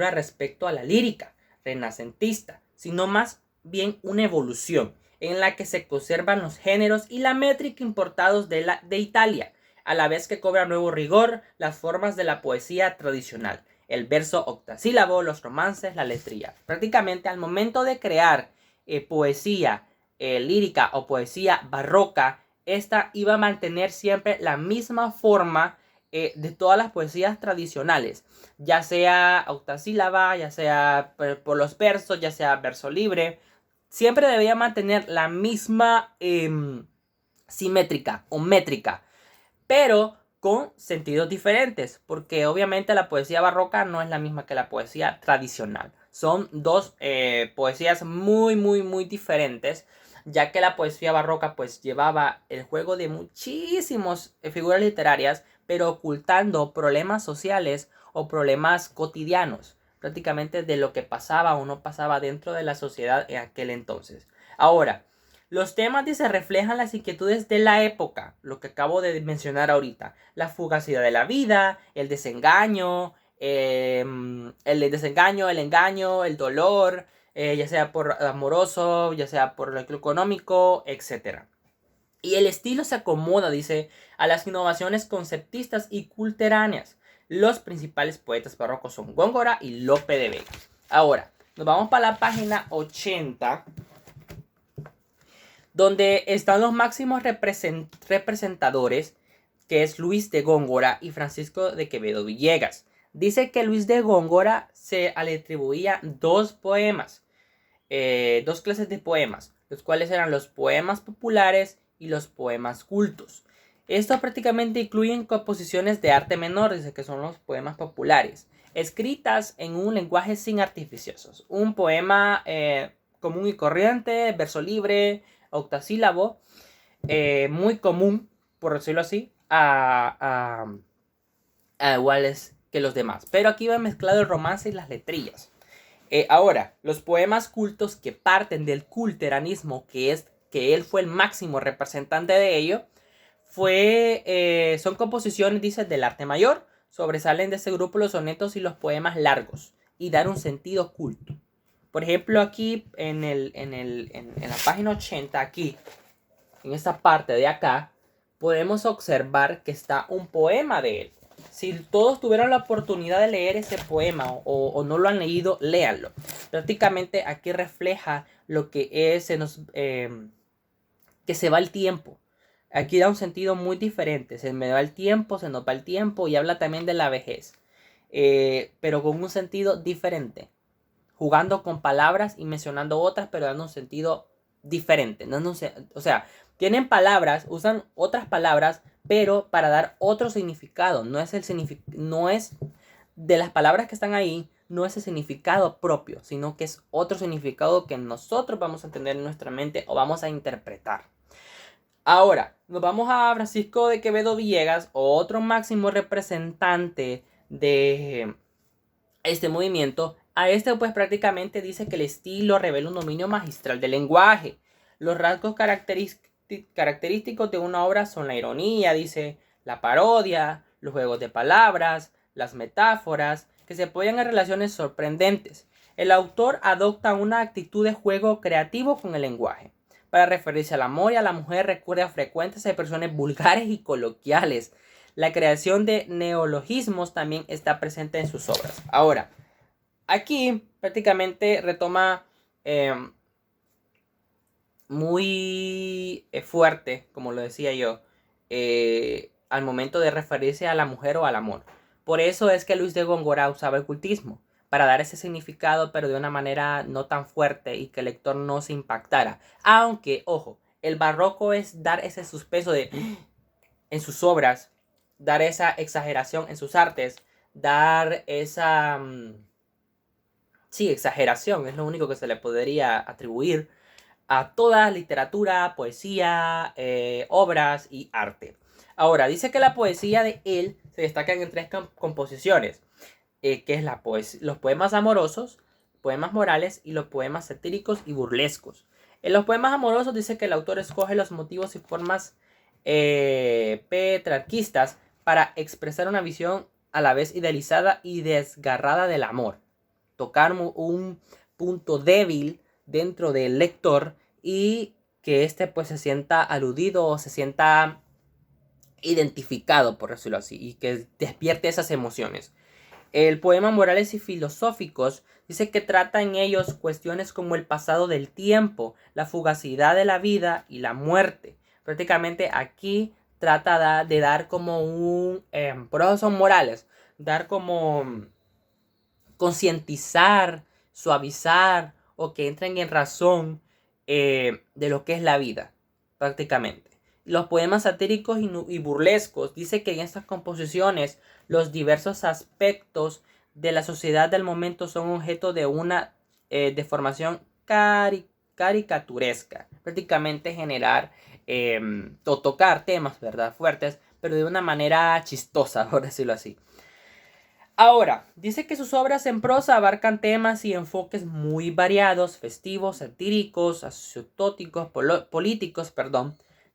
respecto a la lírica renacentista, sino más bien una evolución en la que se conservan los géneros y la métrica importados de Italia, a la vez que cobra nuevo rigor las formas de la poesía tradicional, el verso octasílabo, los romances, la letría. Prácticamente al momento de crear poesía lírica o poesía barroca, esta iba a mantener siempre la misma forma de todas las poesías tradicionales, ya sea octasílaba, ya sea por los versos, ya sea verso libre, siempre debía mantener la misma simétrica o métrica, pero con sentidos diferentes, porque obviamente la poesía barroca no es la misma que la poesía tradicional. Son dos poesías muy diferentes, ya que la poesía barroca pues llevaba el juego de muchísimas figuras literarias, pero ocultando problemas sociales o problemas cotidianos, prácticamente de lo que pasaba o no pasaba dentro de la sociedad en aquel entonces. Ahora, los temas dice reflejan las inquietudes de la época, lo que acabo de mencionar ahorita, la fugacidad de la vida, el desengaño, el engaño, el dolor, ya sea por amoroso, ya sea por lo económico, etc. Y el estilo se acomoda, dice, a las innovaciones conceptistas y culturáneas. Los principales poetas barrocos son Góngora y Lope de Vega. Ahora, nos vamos para la página 80, donde están los máximos representadores, que es Luis de Góngora y Francisco de Quevedo Villegas. Dice que Luis de Góngora se le atribuía dos poemas, dos clases de poemas, los cuales eran los poemas populares y los poemas cultos. Estos prácticamente incluyen composiciones de arte menor, dice que son los poemas populares, escritas en un lenguaje sin artificiosos. Un poema común y corriente, verso libre, octasílabo, muy común, por decirlo así, a iguales que los demás. Pero aquí va mezclado el romance y las letrillas. Ahora, los poemas cultos que parten del culteranismo, que él fue el máximo representante de ello, son composiciones, dice, del arte mayor. Sobresalen de ese grupo los sonetos y los poemas largos y dar un sentido culto. Por ejemplo, aquí en la página 80, aquí, en esta parte de acá, podemos observar que está un poema de él. Si todos tuvieron la oportunidad de leer ese poema o no lo han leído, léanlo. Prácticamente aquí refleja lo que es, que se va el tiempo. Aquí da un sentido muy diferente. Se me va el tiempo, se nos va el tiempo y habla también de la vejez. Pero con un sentido diferente. Jugando con palabras y mencionando otras, pero dando un sentido diferente. O sea, tienen palabras, usan otras palabras, pero para dar otro significado. No es de las palabras que están ahí, no es el significado propio, sino que es otro significado que nosotros vamos a entender en nuestra mente o vamos a interpretar. Ahora, nos vamos a Francisco de Quevedo Villegas, otro máximo representante de este movimiento. A este pues prácticamente dice que el estilo revela un dominio magistral del lenguaje. Los rasgos característicos de una obra son la ironía, dice, la parodia, los juegos de palabras, las metáforas, que se apoyan en relaciones sorprendentes. El autor adopta una actitud de juego creativo con el lenguaje. Para referirse al amor y a la mujer recurre a frecuentes expresiones vulgares y coloquiales. La creación de neologismos también está presente en sus obras. Ahora, aquí prácticamente retoma muy fuerte, como lo decía yo, al momento de referirse a la mujer o al amor. Por eso es que Luis de Góngora usaba el cultismo, para dar ese significado, pero de una manera no tan fuerte y que el lector no se impactara. Aunque, ojo, el barroco es dar ese suspenso en sus obras, dar esa exageración en sus artes, dar esa exageración, es lo único que se le podría atribuir a toda literatura, poesía, obras y arte. Ahora, dice que la poesía de él se destaca en tres composiciones, que es los poemas amorosos, poemas morales y los poemas satíricos y burlescos. En los poemas amorosos dice que el autor escoge los motivos y formas petrarquistas para expresar una visión a la vez idealizada y desgarrada del amor. tocar un punto débil dentro del lector y que éste pues se sienta aludido o se sienta identificado, por decirlo así, y que despierte esas emociones. El poema Morales y Filosóficos dice que trata en ellos cuestiones como el pasado del tiempo, la fugacidad de la vida y la muerte. Prácticamente aquí trata de dar como un... por eso son morales, dar como concientizar, suavizar o que entren en razón de lo que es la vida, prácticamente. Los poemas satíricos y burlescos dice que en estas composiciones los diversos aspectos de la sociedad del momento son objeto de una deformación caricaturesca, prácticamente generar o tocar temas, ¿verdad?, fuertes, pero de una manera chistosa, por decirlo así. Ahora, dice que sus obras en prosa abarcan temas y enfoques muy variados, festivos, satíricos, asintóticos, políticos,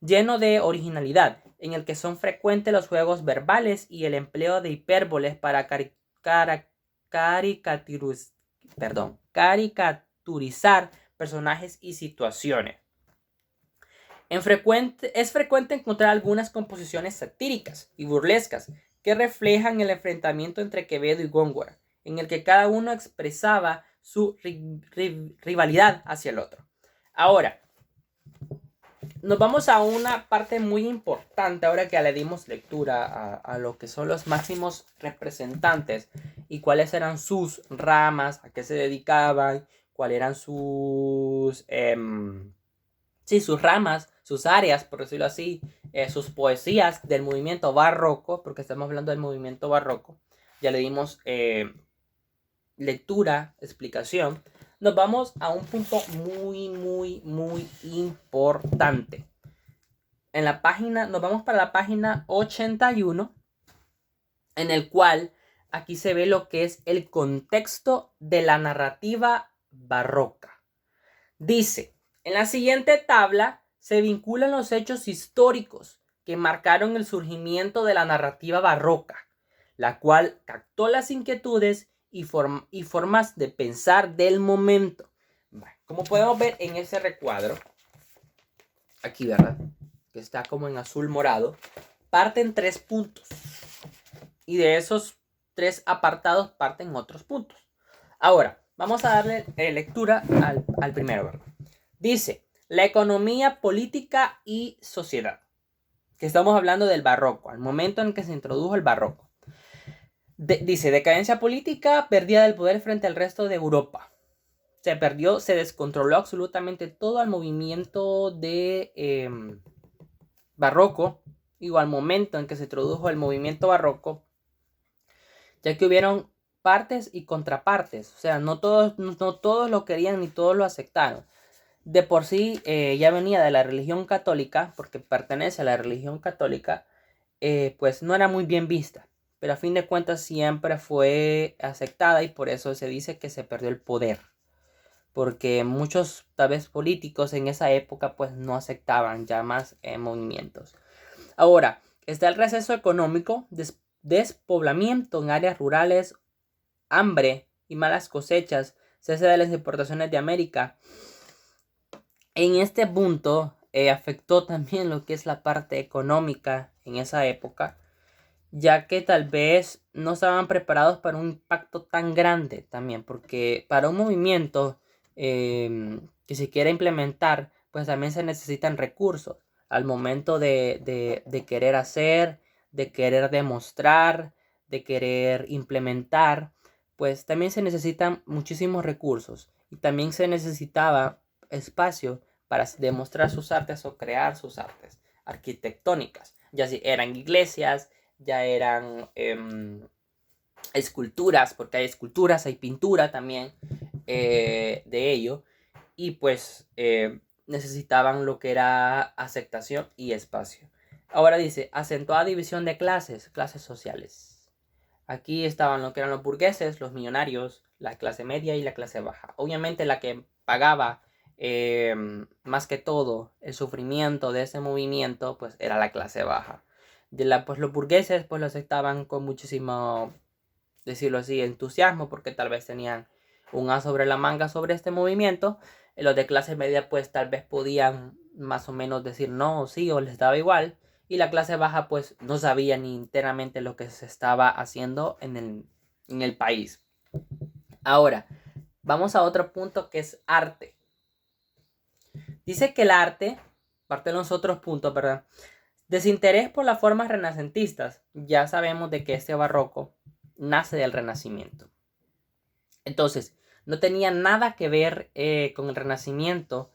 lleno de originalidad, en el que son frecuentes los juegos verbales y el empleo de hipérboles para caricaturizar personajes y situaciones. Es frecuente encontrar algunas composiciones satíricas y burlescas que reflejan el enfrentamiento entre Quevedo y Góngora, en el que cada uno expresaba su rivalidad hacia el otro. Ahora, nos vamos a una parte muy importante ahora que le dimos lectura a lo que son los máximos representantes y cuáles eran sus ramas, a qué se dedicaban, cuáles eran sus ramas, sus áreas, por decirlo así, sus poesías del movimiento barroco, porque estamos hablando del movimiento barroco. Ya le dimos lectura, explicación. Nos vamos a un punto muy, muy, muy importante. Nos vamos para la página 81, en el cual aquí se ve lo que es el contexto de la narrativa barroca. Dice: en la siguiente tabla se vinculan los hechos históricos que marcaron el surgimiento de la narrativa barroca, la cual captó las inquietudes y formas de pensar del momento. Como podemos ver en ese recuadro, aquí, ¿verdad?, que está como en azul morado, parten 3 puntos. Y de esos 3 apartados parten otros puntos. Ahora, vamos a darle lectura al primero, ¿verdad? Dice: la economía, política y sociedad. Que estamos hablando del barroco, al momento en que se introdujo el barroco. Dice: decadencia política, pérdida del poder frente al resto de Europa. Se descontroló absolutamente todo el movimiento de barroco, o al momento en que se introdujo el movimiento barroco, ya que hubieron partes y contrapartes. O sea, no todos lo querían ni todos lo aceptaron. De por sí ya venía de la religión católica, porque pertenece a la religión católica, pues no era muy bien vista, pero a fin de cuentas siempre fue aceptada, y por eso se dice que se perdió el poder, porque muchos tal vez políticos en esa época pues no aceptaban ya más movimientos. Ahora, está el receso económico, despoblamiento en áreas rurales, hambre y malas cosechas, cese de las importaciones de América. En este punto afectó también lo que es la parte económica en esa época, ya que tal vez no estaban preparados para un impacto tan grande también, porque para un movimiento que se quiera implementar, pues también se necesitan recursos al momento de querer hacer, de querer demostrar, de querer implementar, pues también se necesitan muchísimos recursos, y también se necesitaba espacio para demostrar sus artes o crear sus artes arquitectónicas, ya si eran iglesias, ya eran esculturas, porque hay esculturas, hay pintura también de ello, y pues necesitaban lo que era aceptación y espacio. Ahora dice: acentuada división de clases sociales. Aquí estaban lo que eran los burgueses, los millonarios, la clase media y la clase baja. Obviamente la que pagaba más que todo el sufrimiento de ese movimiento pues era la clase baja. Pues los burgueses pues lo aceptaban con muchísimo, decirlo así, entusiasmo, porque tal vez tenían un as sobre la manga sobre este movimiento. Los de clase media pues tal vez podían más o menos decir no o sí o les daba igual. Y la clase baja pues no sabía ni enteramente lo que se estaba haciendo en el país. Ahora, vamos a otro punto que es arte. Dice que el arte, parte de los otros puntos, ¿verdad? Desinterés por las formas renacentistas. Ya sabemos de que este barroco nace del Renacimiento. Entonces, no tenía nada que ver con el Renacimiento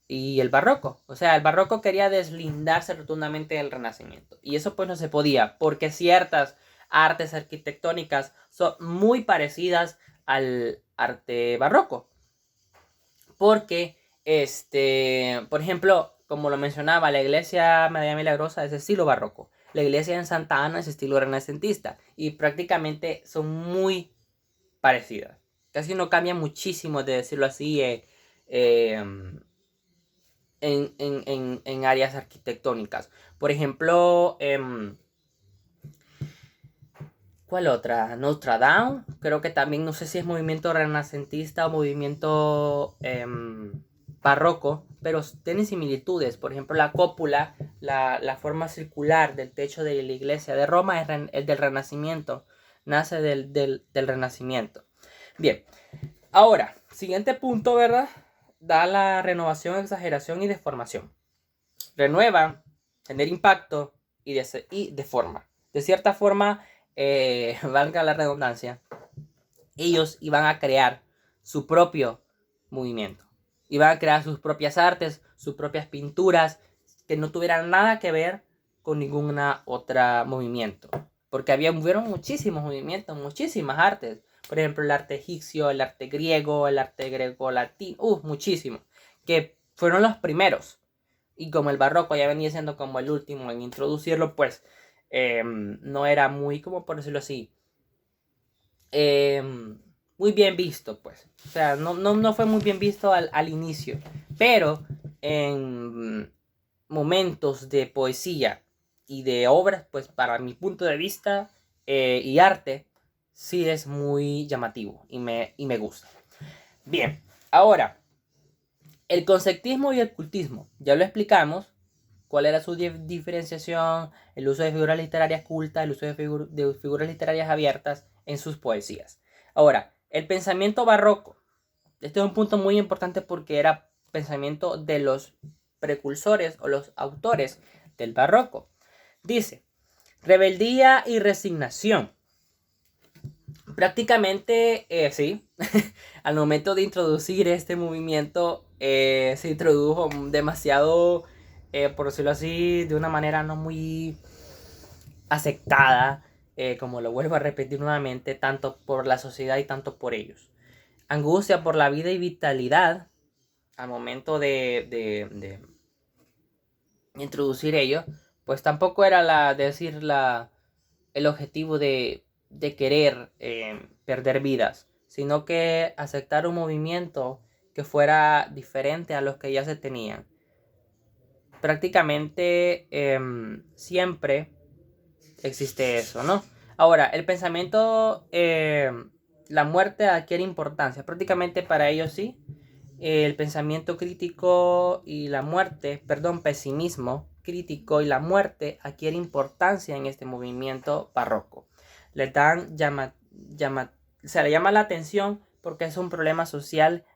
y el Barroco. O sea, el Barroco quería deslindarse rotundamente del Renacimiento. Y eso pues no se podía, porque ciertas artes arquitectónicas son muy parecidas al arte barroco. Porque, por ejemplo, como lo mencionaba, la iglesia María Milagrosa es estilo barroco. La iglesia en Santa Ana es estilo renacentista. Y prácticamente son muy parecidas. Casi no cambia muchísimo, de decirlo así, en áreas arquitectónicas. Por ejemplo, ¿cuál otra? Notre Dame. Creo que también, no sé si es movimiento renacentista o movimiento barroco, pero tienen similitudes. Por ejemplo, la cúpula, la forma circular del techo de la iglesia de Roma es del Renacimiento. Nace del Renacimiento. Bien, ahora, siguiente punto, ¿verdad? Da la renovación, exageración y deformación. Renueva, genera impacto y deforma. De cierta forma, valga la redundancia, ellos iban a crear su propio movimiento. Iban a crear sus propias artes, sus propias pinturas, que no tuvieran nada que ver con ninguna otra movimiento. Porque hubieron muchísimos movimientos, muchísimas artes. Por ejemplo, el arte egipcio, el arte griego, el arte greco-latino, muchísimos. Que fueron los primeros. Y como el barroco ya venía siendo como el último en introducirlo, pues no era muy, como por decirlo así, muy bien visto, pues. O sea, no fue muy bien visto al inicio. Pero en momentos de poesía y de obras, pues para mi punto de vista y arte, sí es muy llamativo y me gusta. Bien, ahora, el conceptismo y el cultismo, ya lo explicamos. ¿Cuál era su diferenciación? El uso de figuras literarias cultas, el uso de figuras literarias abiertas en sus poesías. Ahora, el pensamiento barroco. Este es un punto muy importante porque era pensamiento de los precursores o los autores del barroco. Dice, rebeldía y resignación. Prácticamente, sí, al momento de introducir este movimiento se introdujo demasiado, por decirlo así, de una manera no muy aceptada, como lo vuelvo a repetir nuevamente, tanto por la sociedad y tanto por ellos. Angustia por la vida y vitalidad al momento de introducir ello, pues tampoco era el objetivo de querer perder vidas, sino que aceptar un movimiento que fuera diferente a los que ya se tenían. Prácticamente siempre existe eso, ¿no? Ahora, el pensamiento, la muerte adquiere importancia. Prácticamente para ellos sí. El pensamiento crítico y la muerte, pesimismo crítico y la muerte adquiere importancia en este movimiento barroco. Le dan le llama la atención porque es un problema social